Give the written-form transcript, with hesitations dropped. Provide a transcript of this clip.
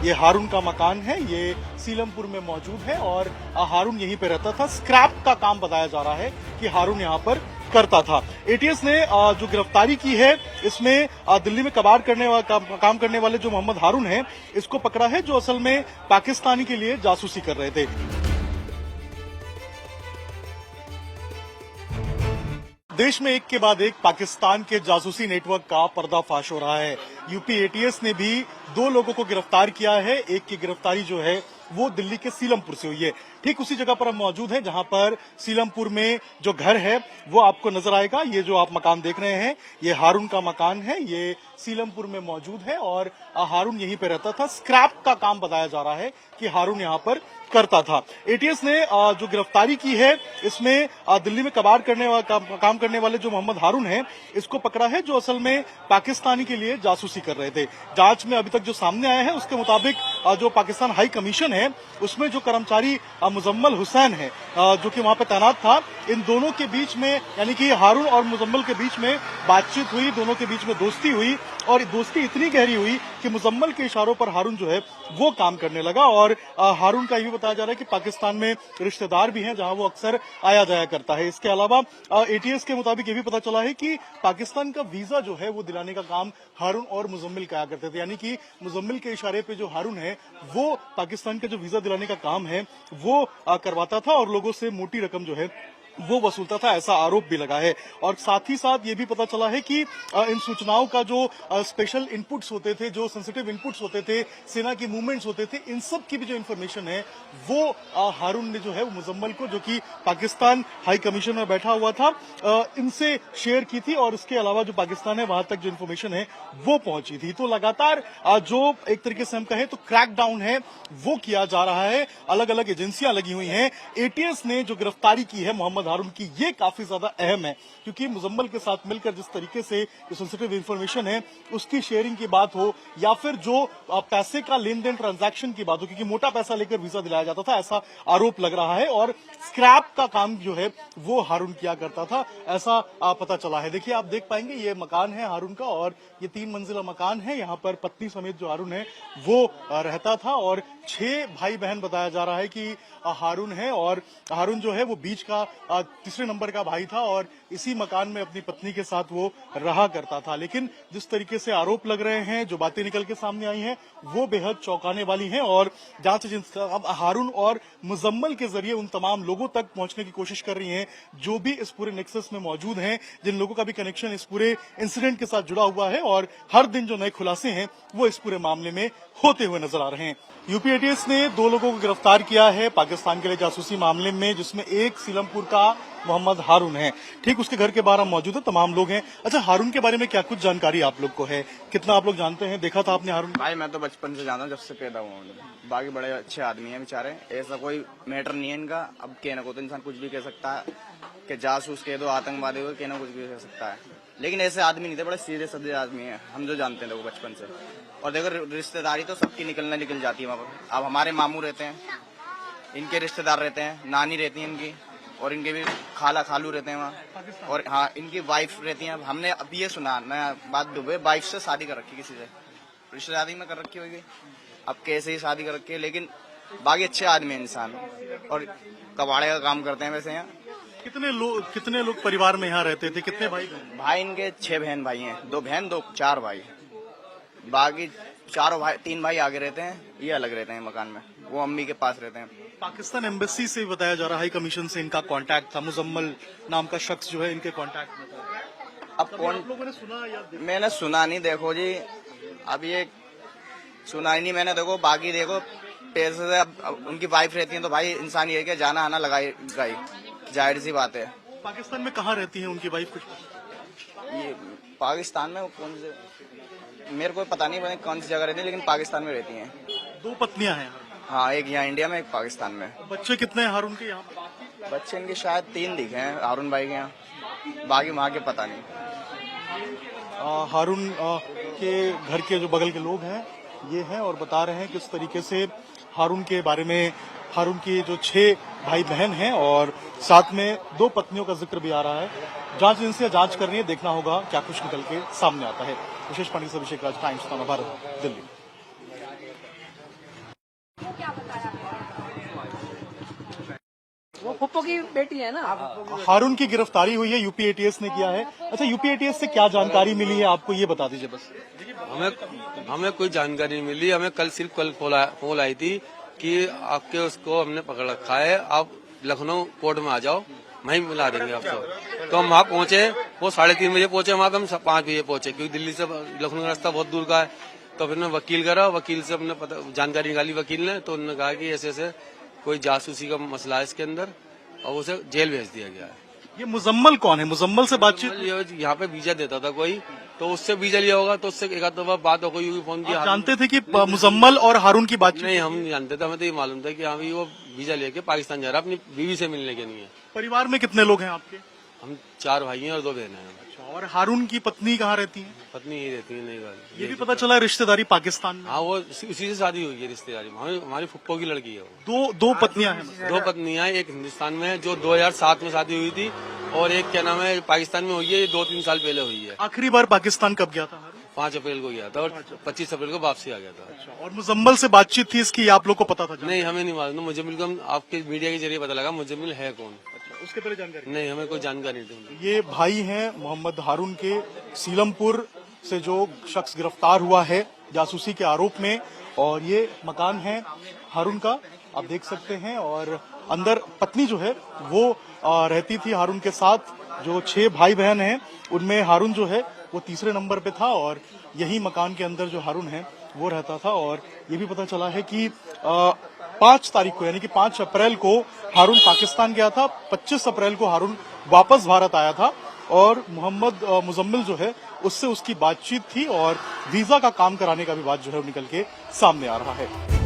ये हारून का मकान है, ये सीलमपुर में मौजूद है और हारून यहीं पे रहता था। स्क्रैप का काम बताया जा रहा है कि हारून यहाँ पर करता था। एटीएस ने जो गिरफ्तारी की है इसमें दिल्ली में कबाड़ काम करने वाले जो मोहम्मद हारून है इसको पकड़ा है, जो असल में पाकिस्तानी के लिए जासूसी कर रहे थे। देश में एक के बाद एक पाकिस्तान के जासूसी नेटवर्क का पर्दाफाश हो रहा है। यूपी एटीएस ने भी 2 लोगों को गिरफ्तार किया है। एक की गिरफ्तारी जो है वो दिल्ली के सीलमपुर से हुई है। ठीक उसी जगह पर हम मौजूद हैं जहां पर सीलमपुर में जो घर है वो आपको नजर आएगा। ये जो आप मकान देख रहे हैं ये हारून का मकान है, ये सीलमपुर में मौजूद है और हारून यहीं पे रहता था। स्क्रैप का काम बताया जा रहा है कि हारून यहाँ पर करता था। एटीएस ने जो गिरफ्तारी की है इसमें दिल्ली में कबाड़ काम करने वाले जो मोहम्मद हारून है इसको पकड़ा है, जो असल में पाकिस्तानी के लिए जासूसी कर रहे थे। जांच में अभी तक जो सामने आया है उसके मुताबिक जो पाकिस्तान हाई कमीशन है उसमें जो कर्मचारी मुजम्मल हुसैन है जो कि वहां पर तैनात था, इन दोनों के बीच में यानी कि हारून और मुजम्मल के बीच में बातचीत हुई, दोनों के बीच में दोस्ती हुई और दोस्ती इतनी गहरी हुई कि मुजम्मल के इशारों पर हारून जो है वो काम करने लगा। और हारून का ये बताया जा रहा है कि पाकिस्तान में रिश्तेदार भी हैं जहां वो अक्सर आया जाया करता है। इसके अलावा एटीएस के मुताबिक ये भी पता चला है कि पाकिस्तान का वीजा जो है वो दिलाने का काम हारून और मुजम्मिल करा करते थे, यानी कि मुजम्मिल के इशारे पे जो हारून है वो पाकिस्तान का जो वीजा दिलाने का काम है वो करवाता था और लोगों से मोटी रकम जो है वो वसूलता था, ऐसा आरोप भी लगा है। और साथ ही साथ ये भी पता चला है कि इन सूचनाओं का जो स्पेशल इनपुट्स होते थे, जो सेंसिटिव इनपुट्स होते थे, सेना की मूवमेंट्स होते थे, इन सब की भी जो इन्फॉर्मेशन है वो हारून ने जो है मुजम्मल को, जो कि पाकिस्तान हाई कमीशन में बैठा हुआ था, इनसे शेयर की थी और इसके अलावा जो पाकिस्तान है वहां तक जो इन्फॉर्मेशन है वो पहुंची थी। तो लगातार जो एक तरीके से हम कहें तो क्रैकडाउन है वो किया जा रहा है, अलग अलग एजेंसियां लगी हुई हैं। एटीएस ने जो गिरफ्तारी की है मोहम्मद हारून की, ये काफी ज्यादा अहम है क्योंकि मुजम्मल के साथ मिलकर जिस तरीके से जो सेंसिटिव इंफॉर्मेशन है उसकी शेयरिंग की बात हो या फिर जो पैसे का लेन देन ट्रांजैक्शन की बात हो, क्योंकि मोटा पैसा लेकर वीजा दिलाया जाता था ऐसा आरोप लग रहा है और स्क्रैप का काम जो है वो हारून किया करता था, ऐसा पता चला है। देखिए आप देख पाएंगे ये मकान है हारून का और ये 3 मंजिला मकान है। यहाँ पर पत्नी समेत जो हारून है वो रहता था और 6 भाई बहन बताया जा रहा है कि हारून है और हारून जो है वो बीच का तीसरे नंबर का भाई था और इसी मकान में अपनी पत्नी के साथ वो रहा करता था। लेकिन जिस तरीके से आरोप लग रहे हैं, जो बातें निकल के सामने आई हैं वो बेहद चौंकाने वाली हैं और जांच एजेंसी अब हारून और मुजम्मल के जरिए उन तमाम लोगों तक पहुंचने की कोशिश कर रही हैं जो भी इस पूरे नेक्सस में मौजूद हैं, जिन लोगों का भी कनेक्शन इस पूरे इंसिडेंट के साथ जुड़ा हुआ है और हर दिन जो नए खुलासे हैं वो इस पूरे मामले में होते हुए नजर आ रहे हैं। यूपी एटीएस ने 2 लोगों को गिरफ्तार किया है पाकिस्तान के लिए जासूसी मामले में, जिसमें एक सीलमपुर का मोहम्मद हारून है। ठीक उसके घर के बाहर हम मौजूद है, तमाम लोग हैं। अच्छा, हारून के बारे में क्या कुछ जानकारी आप लोग को है? कितना आप लोग जानते हैं, देखा था आपने हारून? भाई मैं तो बचपन से जानता हूँ, जब से पैदा हुआ हूँ। बाकी बड़े अच्छे आदमी हैं बेचारे, ऐसा कोई मैटर नहीं है इनका। अब कहना को तो इंसान कुछ भी कह सकता है कि जासूस कह दो, आतंकवादी हो, कहना कुछ भी कह सकता है, लेकिन ऐसे आदमी नहीं थे। बड़े सीधे साधे आदमी हैं, हम जो जानते हैं वो बचपन से। और देखो रिश्तेदारी तो सबकी निकल जाती है वहाँ पर। अब हमारे मामू रहते हैं, इनके रिश्तेदार रहते हैं, नानी रहती है इनकी और इनके भी खाला खालू रहते हैं वहाँ, और हाँ इनकी वाइफ रहती है। हमने अब ये सुना, मैं बात दुबे वाइफ से शादी कर रखी, किसी से रिश्तेदारी में कर रखी होगी, अब कैसे ही शादी कर रखी है, लेकिन बाकी अच्छे आदमी है इंसान और कबाड़े का काम करते हैं। वैसे यहाँ कितने लोग परिवार में यहाँ रहते थे? कितने भाई बहन? भाई इनके 6 बहन भाई हैं, 2 बहन 4 भाई, बाकी 4 भाई 3 भाई आगे रहते हैं, ये अलग रहते हैं मकान में, वो अम्मी के पास रहते हैं। पाकिस्तान एम्बेसी से बताया जा रहा है, हाई कमीशन से इनका कांटेक्ट था, मुजम्मल नाम का शख्स जो है इनके कांटेक्ट में था। अब कौन, लोगों ने सुना या मैंने सुना नहीं, देखो जी अब ये सुना ही नहीं मैंने। देखो बाकी देखो पैसे से अब उनकी वाइफ रहती है तो भाई इंसान ये है कि जाना आना लगाएगा ही, जाहिर सी बात है। पाकिस्तान में कहाँ रहती है उनकी वाइफ? कुछ ये पाकिस्तान में कौन से, मेरे को पता नहीं कौन सी जगह रहती है, लेकिन पाकिस्तान में रहती हैं। 2 पत्नियां हैं? हाँ, एक यहाँ इंडिया में, एक पाकिस्तान में। बच्चे कितने हैं हारून के यहाँ? बच्चे इनके शायद 3 दिखे हैं हारून भाई के यहाँ, बाकी वहाँ के पता नहीं। हारून के घर के जो बगल के लोग हैं ये हैं और बता रहे हैं किस तरीके से हारून के बारे में, हारून की जो 6 भाई बहन हैं और साथ में 2 पत्नियों का जिक्र भी आ रहा है। जांच एजेंसियां जांच कर रही है, देखना होगा क्या कुछ निकल के सामने आता है। विशेष पांडे से अभिषेक राज, टाइम्स ऑफ भारत, दिल्ली। की बेटी है ना। हारून की गिरफ्तारी हुई है, यूपी एटीएस ने किया है। अच्छा, यूपी एटीएस से क्या जानकारी मिली है आपको, ये बता दीजिए बस। हमें कोई जानकारी नहीं मिली। हमें सिर्फ कल कॉल आई थी कि आपके उसको हमने पकड़ रखा है, आप लखनऊ कोर्ट में आ जाओ, वहीं मिला देंगे आपको। तो हम वहाँ पहुंचे, वो 3:30 बजे पहुंचे वहाँ पे, हम 5 बजे पहुंचे, क्योंकि दिल्ली से लखनऊ का रास्ता बहुत दूर का है। तो फिर वकील करा, वकील से हमने जानकारी निकाली वकील ने, तो उन्होंने कहा कि ऐसे ऐसे कोई जासूसी का मसला है इसके अंदर, और उसे जेल भेज दिया गया है। ये मुजम्मल कौन है? मुजम्मल से बातचीत? यहाँ पे वीजा देता था कोई, तो उससे वीजा लिया होगा, तो उससे एक आध दफा बात हो गई, फोन किया। आप जानते थे कि मुजम्मल और हारून की बातचीत? नहीं, हम नहीं जानते थे। हमें तो ये मालूम था कि हाँ भी वो वीजा लेके पाकिस्तान जा रहा है, अपनी बीवी से मिलने के लिए। परिवार में कितने लोग हैं आपके? हम 4 भाई हैं और 2 बहनें हैं। और हारून की पत्नी कहाँ रहती है? पत्नी ही रहती है, नहीं घर। ये भी पता चला रिश्तेदारी पाकिस्तान में। हाँ, वो उसी से शादी हुई है, रिश्तेदारी में। हमारी फुप्पो की लड़की है वो। दो पत्नियां हैं मतलब। 2 पत्नियां, एक हिंदुस्तान में है जो 2007 में शादी हुई थी, और एक क्या नाम है पाकिस्तान में हुई है, ये 2-3 साल पहले हुई है। आखिरी बार पाकिस्तान कब गया था हारून? 5 अप्रैल को गया था और 25 अप्रैल को वापसी आ गया था। और मुजम्मल से बातचीत थी इसकी, आप लोग को पता था? नहीं, हमें नहीं मालूम। मुजम्मिल को हम आपके मीडिया के जरिए पता लगा मुजम्मिल है कौन। उसके पहले जानकारी नहीं, हमें कोई जानकारी नहीं थी। ये भाई हैं मोहम्मद हारून के, सीलमपुर से जो शख्स गिरफ्तार हुआ है जासूसी के आरोप में। और ये मकान है हारून का, आप देख सकते हैं। और अंदर पत्नी जो है वो रहती थी हारून के साथ। जो 6 भाई बहन हैं उनमें हारून जो है वो तीसरे नंबर पे था, और यही मकान के अंदर जो हारून है वो रहता था। और ये भी पता चला है कि 5 तारीख को, यानी कि 5 अप्रैल को हारून पाकिस्तान गया था, 25 अप्रैल को हारून वापस भारत आया था। और मोहम्मद मुजम्मिल जो है उससे उसकी बातचीत थी, और वीजा का काम कराने का भी बात जो है निकल के सामने आ रहा है।